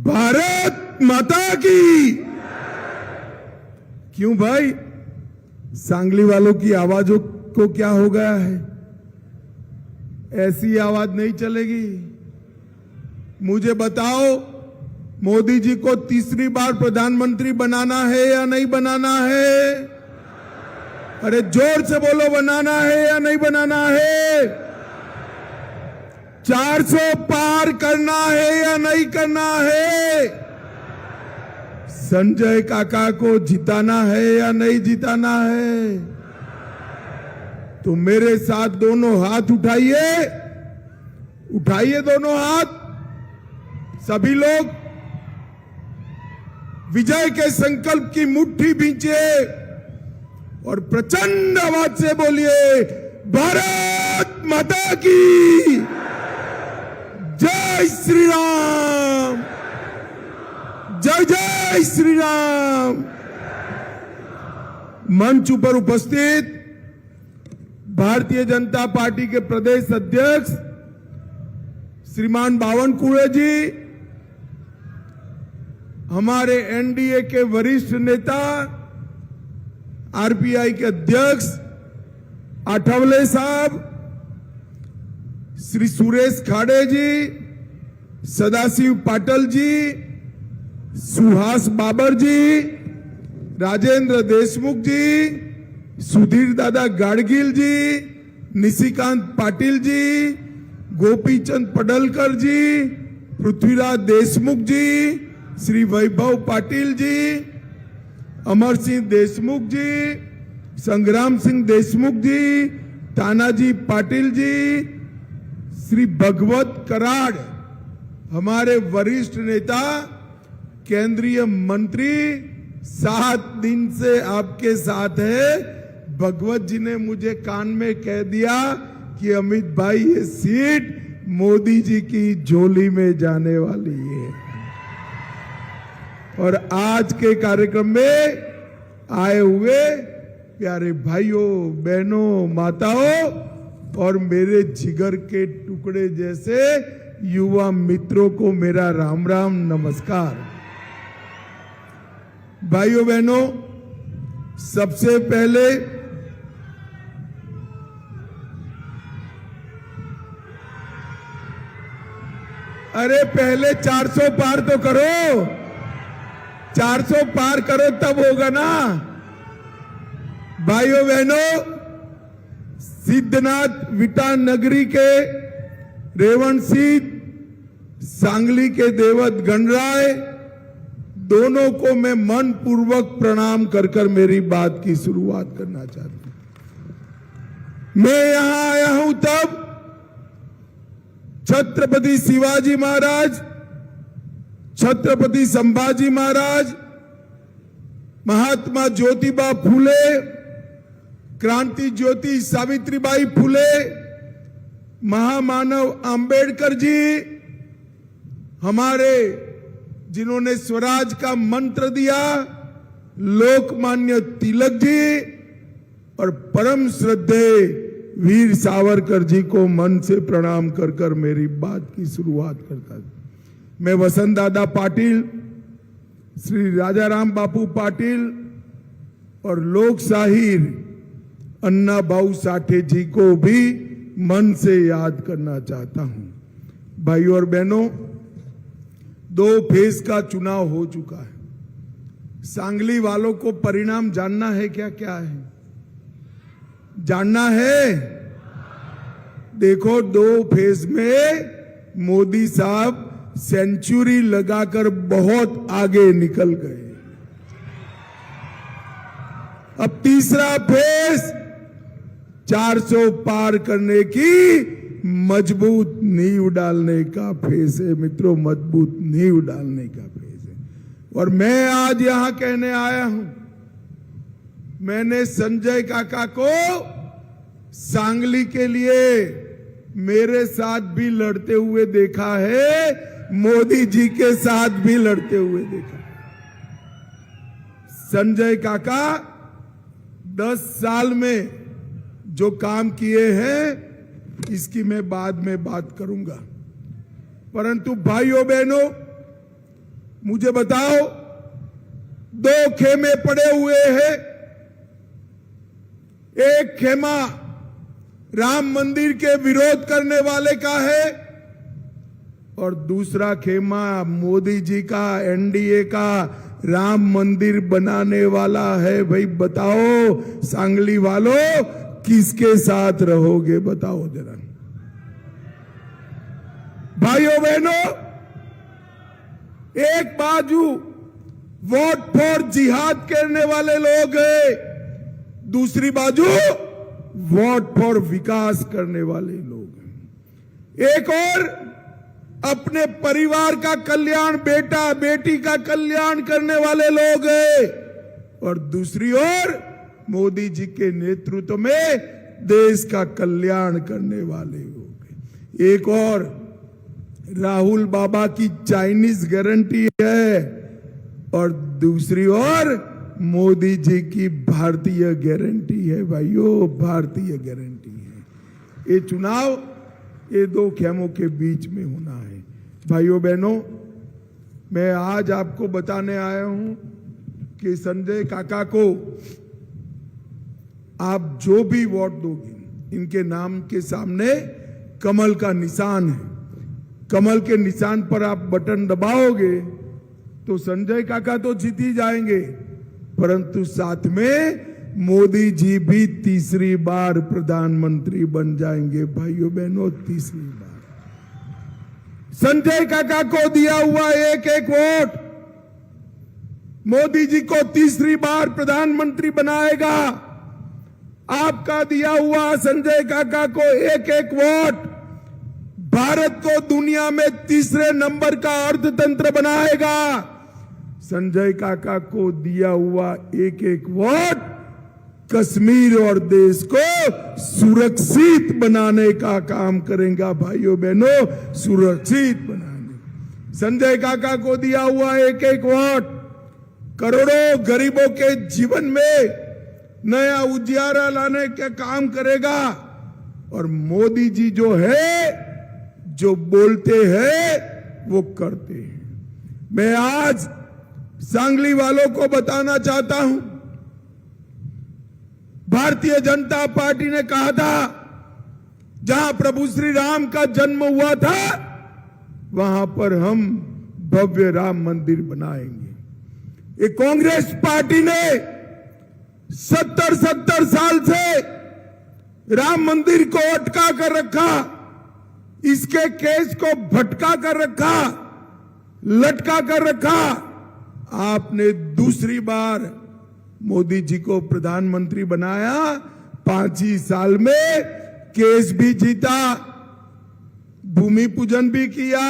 भारत माता की। क्यों भाई, सांगली वालों की आवाजों को क्या हो गया है? ऐसी आवाज नहीं चलेगी। मुझे बताओ, मोदी जी को तीसरी बार प्रधानमंत्री बनाना है या नहीं बनाना है? अरे जोर से बोलो, बनाना है या नहीं बनाना है? 400 पार करना है या नहीं करना है? संजय काका को जिताना है या नहीं जिताना है? तो मेरे साथ दोनों हाथ उठाइए, उठाइए दोनों हाथ। सभी लोग विजय के संकल्प की मुट्ठी भींचिए और प्रचंड आवाज से बोलिए, भारत माता की जय श्री राम, जय जय श्री राम। मंच पर उपस्थित भारतीय जनता पार्टी के प्रदेश अध्यक्ष श्रीमान बावनकुळे जी, हमारे एनडीए के वरिष्ठ नेता आरपीआई के अध्यक्ष आठवले साहब, श्री सुरेश खाड़े जी, सदाशिव पाटिल जी, सुहास बाबर जी, राजेंद्र देशमुख जी, सुधीर दादा गाडगिल जी, निशिकांत पाटिल जी, गोपीचंद पडलकर जी, पृथ्वीराज देशमुख जी, श्री वैभव पाटिल जी, अमर सिंह देशमुख जी, संग्राम सिंह देशमुख जी, तानाजी पाटिल जी, श्री भगवत कराड़, हमारे वरिष्ठ नेता, केंद्रीय मंत्री, 7 दिन से आपके साथ है। भगवत जी ने मुझे कान में कह दिया कि अमित भाई, ये सीट मोदी जी की झोली में जाने वाली है। और आज के कार्यक्रम में आए हुए प्यारे भाइयों, बहनों, माताओं और मेरे जिगर के टुकड़े जैसे युवा मित्रों को मेरा राम राम, नमस्कार। भाइयों बहनों, सबसे पहले अरे पहले 400 पार तो करो, 400 पार करो तब होगा ना। भाइयों बहनों, सिद्धनाथ विटा नगरी के रेवण सिंह, सांगली के देवत गणराय, दोनों को मैं मन पूर्वक प्रणाम कर मेरी बात की शुरुआत करना चाहता हूं। मैं यहां आया हूं तब छत्रपति शिवाजी महाराज, छत्रपति संभाजी महाराज, महात्मा ज्योतिबा फूले, क्रांति ज्योति सावित्रीबाई फूले, महामानव अंबेडकर जी, हमारे जिन्होंने स्वराज का मंत्र दिया, लोकमान्य तिलक जी और परम श्रद्धेय वीर सावरकर जी को मन से प्रणाम कर मेरी बात की शुरुआत करता हूं। मैं वसंत दादा पाटिल, श्री राजाराम बापू पाटिल और लोक शाहीर अन्ना भाऊ साठे जी को भी मन से याद करना चाहता हूं। भाइयों और बहनों, 2 फेज का चुनाव हो चुका है। सांगली वालों को परिणाम जानना है क्या? क्या है जानना है? देखो, 2 फेज में मोदी साहब सेंचुरी लगाकर बहुत आगे निकल गए। अब तीसरा फेज 400 पार करने की मजबूत नींव डालने का फेज है मित्रों, मजबूत नींव डालने का फेज है। और मैं आज यहां कहने आया हूं, मैंने संजय काका को सांगली के लिए मेरे साथ भी लड़ते हुए देखा है, मोदी जी के साथ भी लड़ते हुए देखा। संजय काका 10 साल में जो काम किए हैं इसकी मैं बाद में बात करूंगा, परंतु भाइयों बहनों, मुझे बताओ, 2 खेमे पड़े हुए हैं। एक खेमा राम मंदिर के विरोध करने वाले का है और दूसरा खेमा मोदी जी का, एनडीए का राम मंदिर बनाने वाला है। भाई बताओ सांगली वालों, किसके साथ रहोगे? बताओ जरा। भाइयों बहनों, एक बाजू वोट फॉर जिहाद करने वाले लोग हैं, दूसरी बाजू वोट फॉर विकास करने वाले लोग हैं। एक और अपने परिवार का कल्याण, बेटा बेटी का कल्याण करने वाले लोग हैं और दूसरी ओर मोदी जी के नेतृत्व में देश का कल्याण करने वाले लोग हैं। एक और राहुल बाबा की चाइनीज गारंटी है और दूसरी ओर मोदी जी की भारतीय गारंटी है। भाइयों, भारतीय गारंटी है। ये चुनाव ये 2 खेमों के बीच में होना है। भाइयों बहनों, मैं आज आपको बताने आया हूं कि संजय काका को आप जो भी वोट दोगे, इनके नाम के सामने कमल का निशान है। कमल के निशान पर आप बटन दबाओगे तो संजय काका तो जीत ही जाएंगे, परंतु साथ में मोदी जी भी तीसरी बार प्रधानमंत्री बन जाएंगे। भाइयों बहनों, तीसरी बार। संजय काका को दिया हुआ एक वोट मोदी जी को तीसरी बार प्रधानमंत्री बनाएगा। आपका दिया हुआ संजय काका को एक वोट भारत को दुनिया में तीसरे नंबर का अर्थतंत्र बनाएगा। संजय काका को दिया हुआ एक वोट कश्मीर और देश को सुरक्षित बनाने का काम करेगा। भाइयों बहनों, सुरक्षित बनाने। संजय काका को दिया हुआ एक वोट करोड़ों गरीबों के जीवन में नया उजियारा लाने का काम करेगा। और मोदी जी जो है, जो बोलते हैं वो करते हैं। मैं आज सांगली वालों को बताना चाहता हूं, भारतीय जनता पार्टी ने कहा था जहां प्रभु श्री राम का जन्म हुआ था वहां पर हम भव्य राम मंदिर बनाएंगे। ये कांग्रेस पार्टी ने 70 साल से राम मंदिर को अटका कर रखा, इसके केस को भटका कर रखा, लटका कर रखा। आपने दूसरी बार मोदी जी को प्रधानमंत्री बनाया, 5 ही साल में केस भी जीता, भूमि पूजन भी किया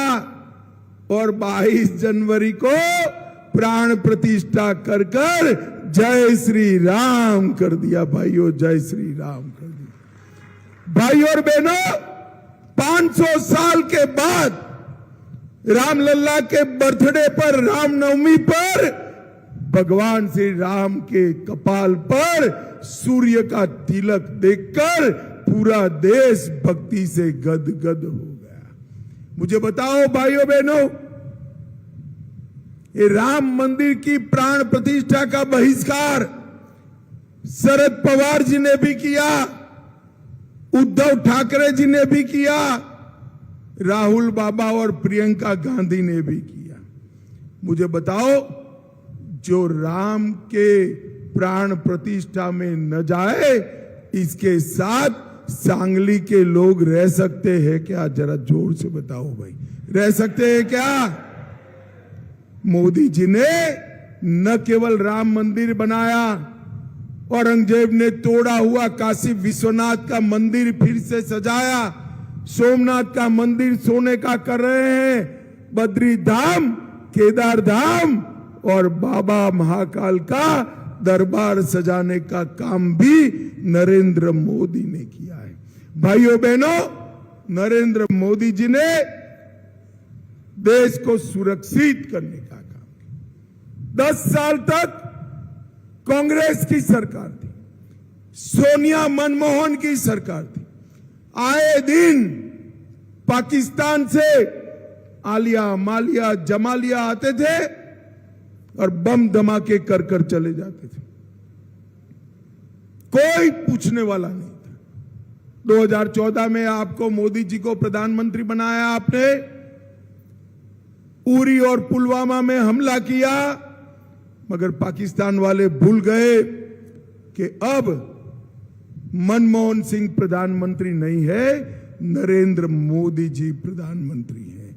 और 22 जनवरी को प्राण प्रतिष्ठा कर जय श्री राम कर दिया। भाइयों, जय श्री राम कर दिया। भाइयों और बहनों, 500 साल के बाद रामलला के बर्थडे पर, रामनवमी पर भगवान श्री राम के कपाल पर सूर्य का तिलक देखकर पूरा देश भक्ति से गदगद हो गया। मुझे बताओ भाइयों बहनों, ये राम मंदिर की प्राण प्रतिष्ठा का बहिष्कार शरद पवार जी ने भी किया, उद्धव ठाकरे जी ने भी किया, राहुल बाबा और प्रियंका गांधी ने भी किया। मुझे बताओ, जो राम के प्राण प्रतिष्ठा में न जाए, इसके साथ सांगली के लोग रह सकते हैं क्या? जरा जोर से बताओ भाई, रह सकते हैं क्या? मोदी जी ने न केवल राम मंदिर बनाया, औरंगजेब ने तोड़ा हुआ काशी विश्वनाथ का मंदिर फिर से सजाया, सोमनाथ का मंदिर सोने का कर रहे हैं, बद्री धाम, केदार धाम और बाबा महाकाल का दरबार सजाने का काम भी नरेंद्र मोदी ने किया है। भाइयों बहनों, नरेंद्र मोदी जी ने देश को सुरक्षित करने का काम किया। 10 साल तक कांग्रेस की सरकार थी, सोनिया मनमोहन की सरकार थी। आए दिन पाकिस्तान से आलिया, मालिया, जमालिया आते थे और बम धमाके कर कर चले जाते थे, कोई पूछने वाला नहीं था। 2014 में आपको मोदी जी को प्रधानमंत्री बनाया आपने, उरी और पुलवामा में हमला किया, मगर पाकिस्तान वाले भूल गए कि अब मनमोहन सिंह प्रधानमंत्री नहीं है, नरेंद्र मोदी जी प्रधानमंत्री हैं।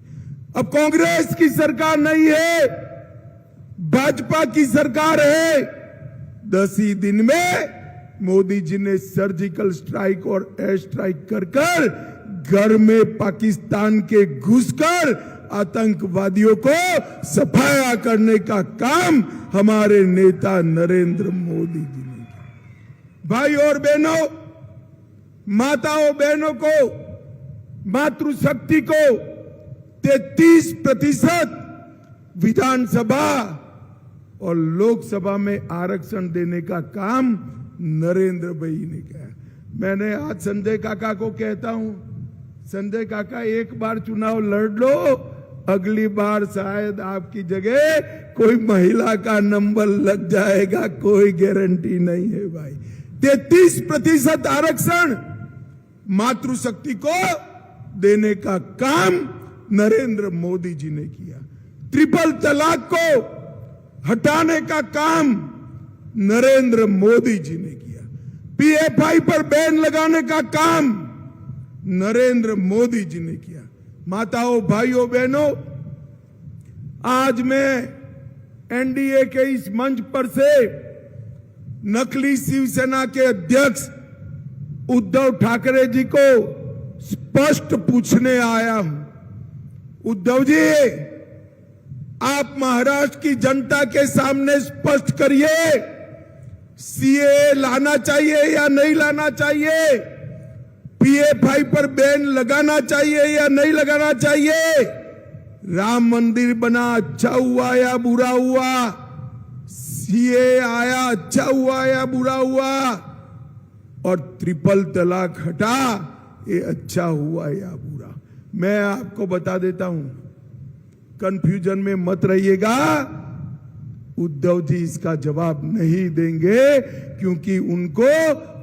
अब कांग्रेस की सरकार नहीं है, भाजपा की सरकार है। 10 ही दिन में मोदी जी ने सर्जिकल स्ट्राइक और एयर स्ट्राइक कर कर घर में पाकिस्तान के घुसकर आतंकवादियों को सफाया करने का काम हमारे नेता नरेंद्र मोदी जी ने किया। भाई और बहनों, माताओं बहनों को, मातृशक्ति को 33% विधानसभा और लोकसभा में आरक्षण देने का काम नरेंद्र भाई ने किया। मैंने आज संजय काका को कहता हूं, संजय काका एक बार चुनाव लड़ लो, अगली बार शायद आपकी जगह कोई महिला का नंबर लग जाएगा, कोई गारंटी नहीं है भाई। 33% आरक्षण मातृशक्ति को देने का काम नरेंद्र मोदी जी ने किया। ट्रिपल तलाक को हटाने का काम नरेंद्र मोदी जी ने किया। पीएफआई पर बैन लगाने का काम नरेंद्र मोदी जी ने किया। माताओं, भाइयों, बहनों, आज मैं एनडीए के इस मंच पर से नकली शिवसेना के अध्यक्ष उद्धव ठाकरे जी को स्पष्ट पूछने आया हूं। उद्धव जी, आप महाराष्ट्र की जनता के सामने स्पष्ट करिए, सीए लाना चाहिए या नहीं लाना चाहिए, पीएफआई पर बैन लगाना चाहिए या नहीं लगाना चाहिए, राम मंदिर बना अच्छा हुआ या बुरा हुआ, सीए आया अच्छा हुआ या बुरा हुआ, और ट्रिपल तलाक हटा ये अच्छा हुआ या बुरा। मैं आपको बता देता हूं, कंफ्यूजन में मत रहिएगा, उद्धव जी इसका जवाब नहीं देंगे, क्योंकि उनको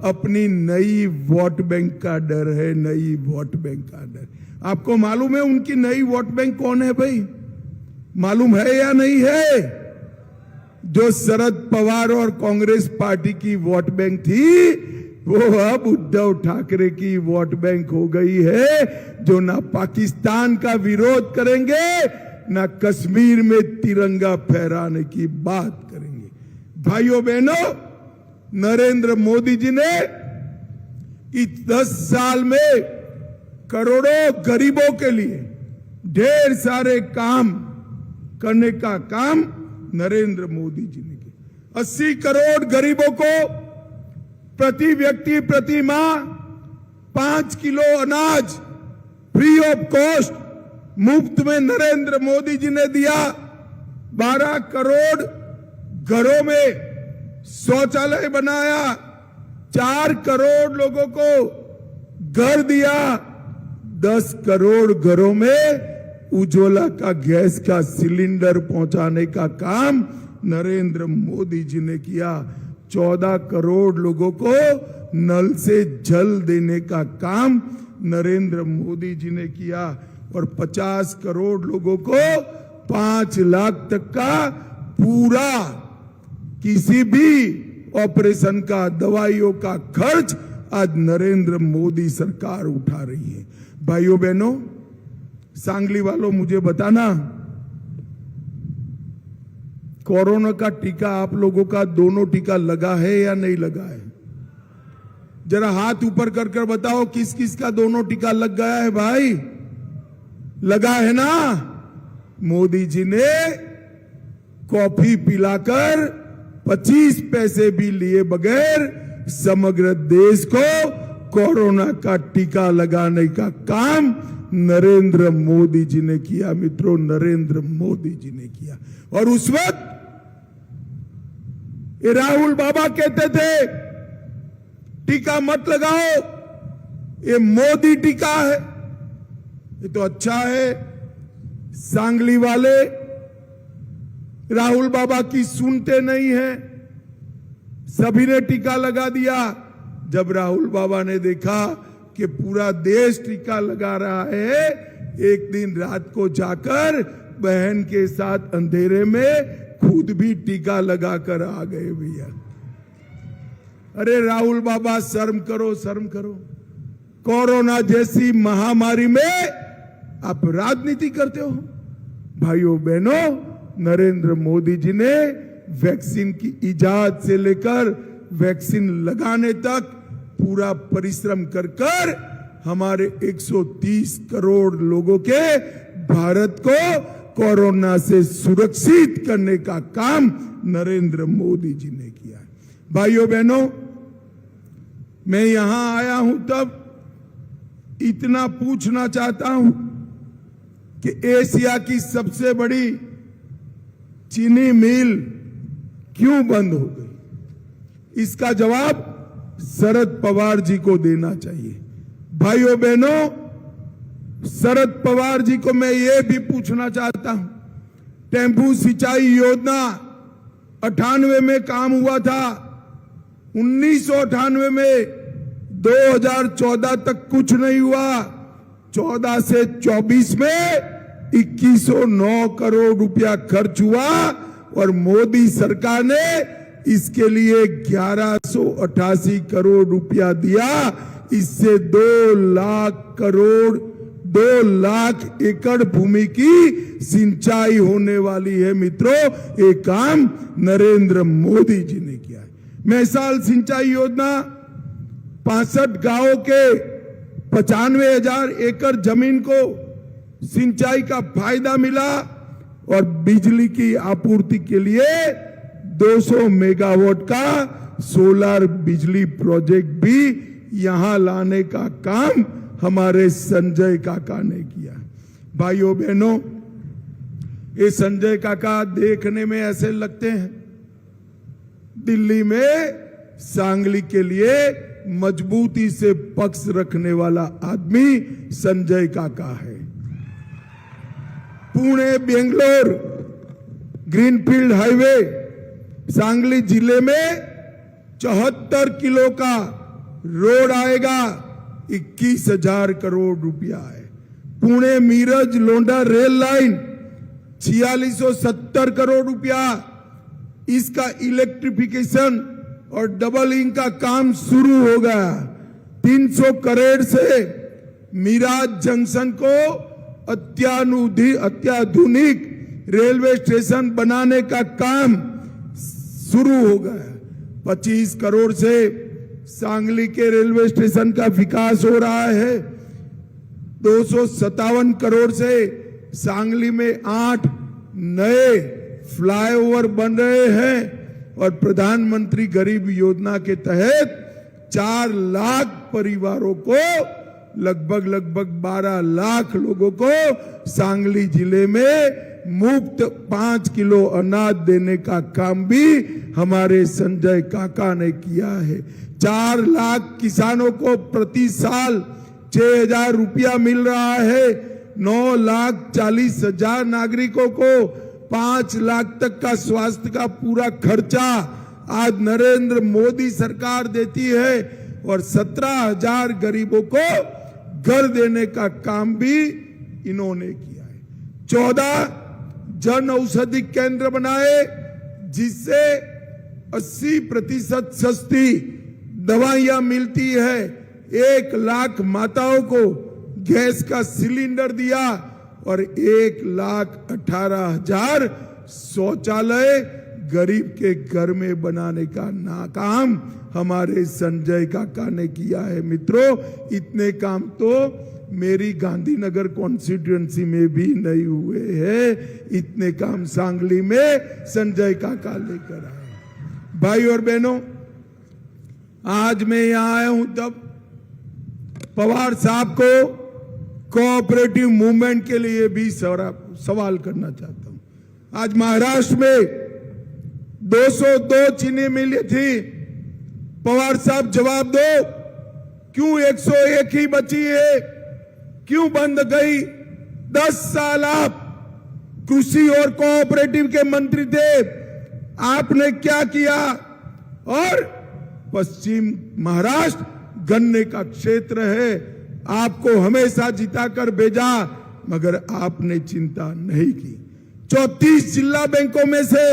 अपनी नई वोट बैंक का डर है, नई वोट बैंक का डर। आपको मालूम है उनकी नई वोट बैंक कौन है भाई? मालूम है या नहीं है? जो शरद पवार और कांग्रेस पार्टी की वोट बैंक थी, वो अब उद्धव ठाकरे की वोट बैंक हो गई है, जो ना पाकिस्तान का विरोध करेंगे, ना कश्मीर में तिरंगा फहराने की बात करेंगे। भाइयों बहनों, नरेंद्र मोदी जी ने इस 10 साल में करोड़ों गरीबों के लिए ढेर सारे काम करने का काम नरेंद्र मोदी जी ने किया। 80 करोड़ गरीबों को प्रति व्यक्ति प्रति माह 5 किलो अनाज फ्री ऑफ कॉस्ट मुफ्त में नरेंद्र मोदी जी ने दिया। 12 करोड़ घरों में शौचालय बनाया, 4 करोड़ लोगों को घर दिया, 10 करोड़ घरों में उज्ज्वला का गैस का सिलेंडर पहुंचाने का काम नरेंद्र मोदी जी ने किया। 14 करोड़ लोगों को नल से जल देने का काम नरेंद्र मोदी जी ने किया, और 50 करोड़ लोगों को 5 लाख तक का पूरा किसी भी ऑपरेशन का, दवाइयों का खर्च आज नरेंद्र मोदी सरकार उठा रही है। भाइयों बहनों, सांगली वालों, मुझे बताना, कोरोना का टीका आप लोगों का दोनों टीका लगा है या नहीं लगा है? जरा हाथ ऊपर कर कर बताओ, किस किस का दोनों टीका लग गया है भाई? लगा है ना? मोदी जी ने कॉफी पिलाकर 25 पैसे भी लिए बगैर समग्र देश को कोरोना का टीका लगाने का काम नरेंद्र मोदी जी ने किया। मित्रों, नरेंद्र मोदी जी ने किया। और उस वक्त ये राहुल बाबा कहते थे टीका मत लगाओ, ये मोदी टीका है। ये तो अच्छा है, सांगली वाले राहुल बाबा की सुनते नहीं है, सभी ने टीका लगा दिया। जब राहुल बाबा ने देखा कि पूरा देश टीका लगा रहा है, एक दिन रात को जाकर बहन के साथ अंधेरे में खुद भी टीका लगाकर आ गए भैया। अरे राहुल बाबा शर्म करो, शर्म करो। कोरोना जैसी महामारी में आप राजनीति करते हो। भाइयों बहनों, नरेंद्र मोदी जी ने वैक्सीन की इजाद से लेकर वैक्सीन लगाने तक पूरा परिश्रम कर कर हमारे 130 करोड़ लोगों के भारत को कोरोना से सुरक्षित करने का काम नरेंद्र मोदी जी ने किया। भाइयों बहनों, मैं यहां आया हूं तब इतना पूछना चाहता हूं कि एशिया की सबसे बड़ी चीनी मिल क्यों बंद हो गई? इसका जवाब शरद पवार जी को देना चाहिए। भाइयों बहनों, शरद पवार जी को मैं ये भी पूछना चाहता हूं, टेम्पू सिंचाई योजना 98 में काम हुआ था, 1998 में 2014 तक कुछ नहीं हुआ, 14 से 24 में 2109 करोड़ रुपया खर्च हुआ और मोदी सरकार ने इसके लिए 1188 करोड़ रुपया दिया। इससे 2 लाख एकड़ भूमि की सिंचाई होने वाली है। मित्रों, ये काम नरेंद्र मोदी जी ने किया है। मैसाल सिंचाई योजना 65 गांवों के 95,000 एकड़ जमीन को सिंचाई का फायदा मिला और बिजली की आपूर्ति के लिए 200 मेगावाट का सोलर बिजली प्रोजेक्ट भी यहां लाने का काम हमारे संजय काका ने किया। भाइयों बहनों, ये संजय काका देखने में ऐसे लगते हैं, दिल्ली में सांगली के लिए मजबूती से पक्ष रखने वाला आदमी संजय काका है। पुणे बेंगलोर ग्रीनफील्ड हाईवे सांगली जिले में 74 किलो का रोड आएगा, 21,000 करोड़ रुपया है। पुणे मीरज लोंडा रेल लाइन 4670 करोड़ रुपया, इसका इलेक्ट्रिफिकेशन और डबलिंग का काम शुरू हो गया। 300 करोड़ से मीराज जंक्शन को अत्याधुनिक रेलवे स्टेशन बनाने का काम शुरू हो गया। 25 करोड़ से सांगली के रेलवे स्टेशन का विकास हो रहा है। 257 करोड़ से सांगली में 8 नए फ्लाईओवर बन रहे हैं और प्रधानमंत्री गरीब योजना के तहत 4 लाख परिवारों को लगभग 12 लाख लोगों को सांगली जिले में मुफ्त 5 किलो अनाज देने का काम भी हमारे संजय काका ने किया है। 4 लाख किसानों को प्रति साल 6,000 रुपया मिल रहा है। 9,40,000 नागरिकों को 5 लाख तक का स्वास्थ्य का पूरा खर्चा आज नरेंद्र मोदी सरकार देती है और 17,000 गरीबों को घर देने का काम भी इन्होंने किया है। 14 जन औषधि केंद्र बनाए जिससे 80% सस्ती दवाइयां मिलती है। 1 लाख माताओं को गैस का सिलेंडर दिया और 1,18,000 शौचालय गरीब के घर में बनाने का काम हमारे संजय काका ने किया है। मित्रों, इतने काम तो मेरी गांधीनगर कॉन्स्टिट्यूएंसी में भी नहीं हुए हैं। इतने काम सांगली में संजय काका लेकर आए। भाई और बहनों, आज मैं यहां आया हूं तब पवार साहब को कोऑपरेटिव मूवमेंट के लिए भी सवाल करना चाहता हूं। आज महाराष्ट्र में 202 चीनी मिलें थी। पवार साहब जवाब दो, क्यों 101 ही बची है, क्यों बंद गई? 10 साल आप कृषि और कोऑपरेटिव के मंत्री थे, आपने क्या किया? और पश्चिम महाराष्ट्र गन्ने का क्षेत्र है, आपको हमेशा जिताकर भेजा, मगर आपने चिंता नहीं की। 34 जिला बैंकों में से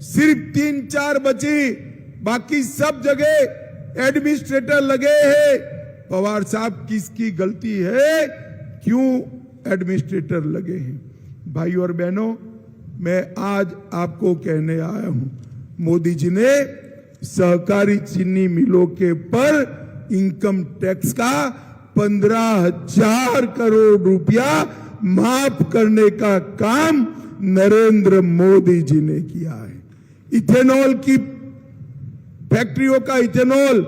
सिर्फ 3-4 बची, बाकी सब जगह एडमिनिस्ट्रेटर लगे हैं। पवार साहब, किसकी गलती है? क्यों एडमिनिस्ट्रेटर लगे हैं? भाई और बहनों, मैं आज आपको कहने आया हूं, मोदी जी ने सहकारी चीनी मिलों के पर इनकम टैक्स का 15,000 करोड़ रुपया माफ करने का काम नरेंद्र मोदी जी ने किया है। इथेनॉल की फैक्ट्रियों का इथेनॉल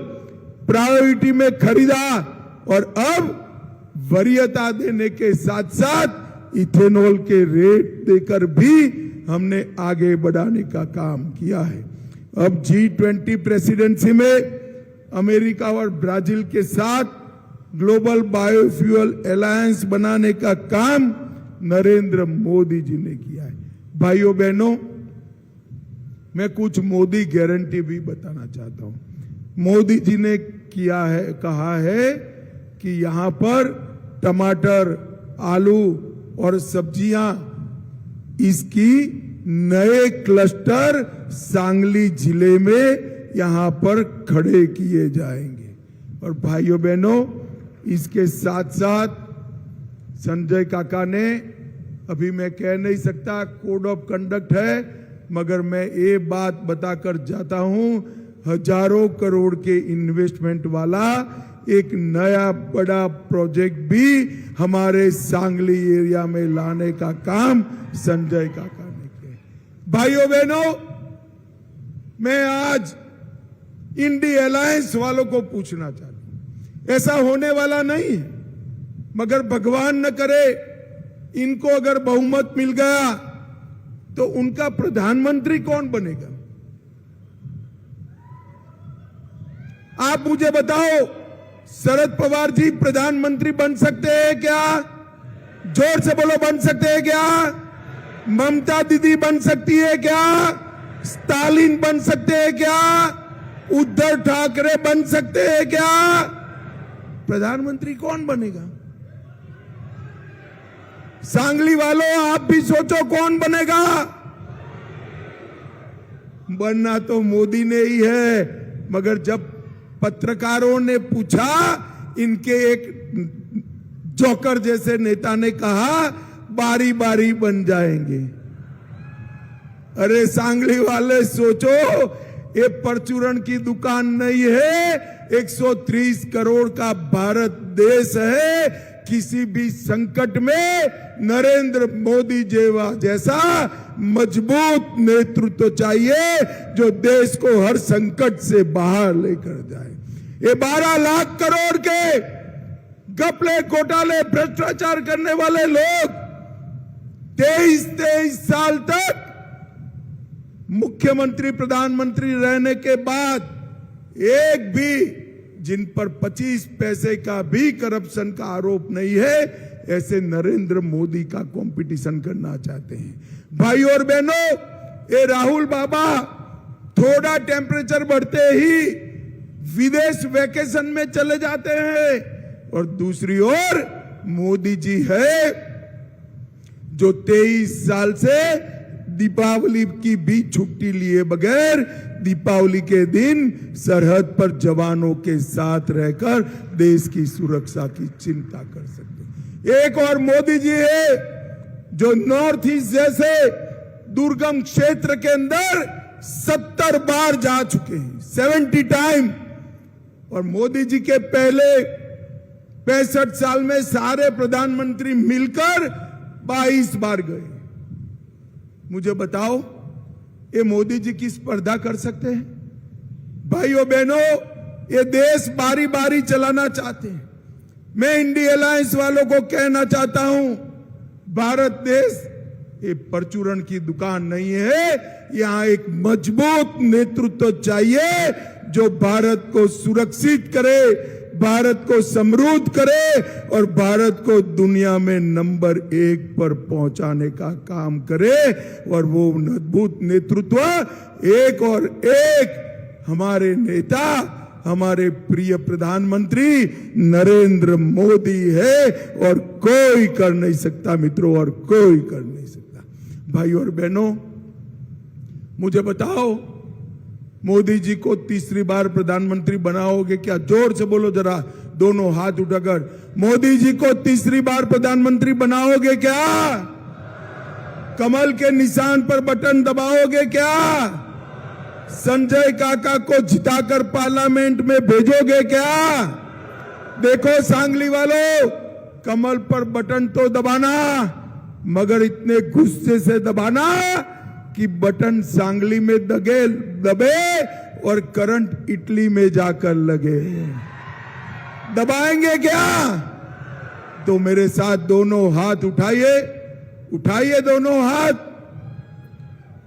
प्रायोरिटी में खरीदा और अब वरीयता देने के साथ साथ इथेनॉल के रेट देकर भी हमने आगे बढ़ाने का काम किया है। अब G20 प्रेसिडेंसी में अमेरिका और ब्राजील के साथ ग्लोबल बायोफ्यूल अलायंस बनाने का काम नरेंद्र मोदी जी ने किया है। भाइयों बहनों, मैं कुछ मोदी गारंटी भी बताना चाहता हूं। मोदी जी ने किया है, कहा है कि यहां पर टमाटर, आलू और सब्जियां, इसकी नए क्लस्टर सांगली जिले में यहां पर खड़े किए जाएंगे। और भाइयों बहनों, इसके साथ साथ संजय काका ने, अभी मैं कह नहीं सकता कोड ऑफ कंडक्ट है, मगर मैं ये बात बताकर जाता हूं, हजारों करोड़ के इन्वेस्टमेंट वाला एक नया बड़ा प्रोजेक्ट भी हमारे सांगली एरिया में लाने का काम संजय काका ने किया। भाइयों बहनों, मैं आज इंडी अलायंस वालों को पूछना चाहता हूं, ऐसा होने वाला नहीं है, मगर भगवान न करे इनको अगर बहुमत मिल गया तो उनका प्रधानमंत्री कौन बनेगा? आप मुझे बताओ, शरद पवार जी प्रधानमंत्री बन सकते हैं क्या? जोर से बोलो, बन सकते हैं क्या? ममता दीदी बन सकती है क्या? स्टालिन बन सकते हैं क्या? उद्धव ठाकरे बन सकते हैं क्या? प्रधानमंत्री कौन बनेगा? सांगली वालों, आप भी सोचो कौन बनेगा? बनना तो मोदी ने ही है, मगर जब पत्रकारों ने पूछा, इनके एक जोकर जैसे नेता ने कहा बारी बारी बन जाएंगे। अरे सांगली वाले सोचो, ये परचूरण की दुकान नहीं है, 130 करोड़ का भारत देश है। किसी भी संकट में नरेंद्र मोदी जैसा मजबूत नेतृत्व चाहिए जो देश को हर संकट से बाहर लेकर जाए। ये 12 लाख करोड़ के घपले, घोटाले, भ्रष्टाचार करने वाले लोग 23 साल तक मुख्यमंत्री, प्रधानमंत्री रहने के बाद एक भी जिन पर 25 पैसे का भी करप्शन का आरोप नहीं है, ऐसे नरेंद्र मोदी का कंपटीशन करना चाहते हैं। भाई और बहनों, ये राहुल बाबा थोड़ा टेम्परेचर बढ़ते ही विदेश वेकेशन में चले जाते हैं, और दूसरी ओर मोदी जी है जो 23 साल से दीपावली की भी छुट्टी लिए बगैर दीपावली के दिन सरहद पर जवानों के साथ रहकर देश की सुरक्षा की चिंता कर सकते। एक और मोदी जी है जो नॉर्थ ईस्ट जैसे दुर्गम क्षेत्र के अंदर 70 बार जा चुके हैं, 70 टाइम। और मोदी जी के पहले 65 साल में सारे प्रधानमंत्री मिलकर 22 बार गए। मुझे बताओ, ये मोदी जी की स्पर्धा कर सकते हैं? भाइयों बहनों, ये देश बारी बारी चलाना चाहते हैं। मैं इंडी अलायंस वालों को कहना चाहता हूं, भारत देश ये परचूरण की दुकान नहीं है। यहां एक मजबूत नेतृत्व चाहिए जो भारत को सुरक्षित करे, भारत को समृद्ध करे और भारत को दुनिया में नंबर 1 पर पहुंचाने का काम करे। और वो अद्भुत नेतृत्व एक और एक हमारे नेता, हमारे प्रिय प्रधानमंत्री नरेंद्र मोदी है और कोई कर नहीं सकता मित्रों, और कोई कर नहीं सकता। भाई और बहनों, मुझे बताओ, मोदी जी को तीसरी बार प्रधानमंत्री बनाओगे क्या? जोर से बोलो जरा, दोनों हाथ उठाकर। मोदी जी को तीसरी बार प्रधानमंत्री बनाओगे क्या? कमल के निशान पर बटन दबाओगे क्या? संजय काका को जिताकर पार्लियामेंट में भेजोगे क्या? देखो सांगली वालों, कमल पर बटन तो दबाना, मगर इतने गुस्से से दबाना कि बटन सांगली में दबे और करंट इटली में जाकर लगे। दबाएंगे क्या? तो मेरे साथ दोनों हाथ उठाइए, उठाइए दोनों हाथ।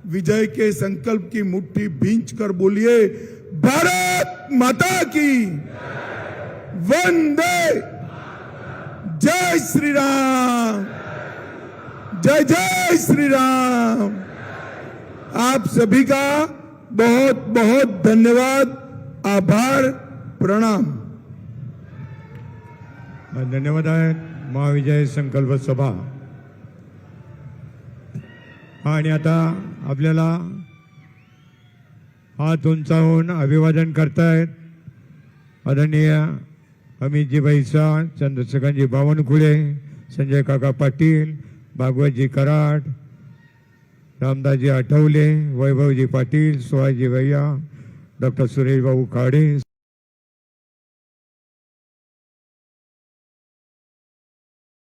विजय के संकल्प की मुट्ठी भींच कर बोलिए, भारत माता की वंदे, जय श्री राम, जय जय श्री राम। आप सभी का बहुत बहुत धन्यवाद, आभार, प्रणाम। धन्यवाद आहे महाविजय संकल्प सभा। आणि आता आपल्याला हात उंचावून अभिवादन करतायत आदरणीय अमितजी बैसा, चंद्रशेखरजी बावनकुळे, संजय काका पाटील, भागवतजी कराड, रामदासजी आठवले, वैभवजी पाटील, सुहासजी भैया, डॉक्टर सुरेश भाऊ खाडे,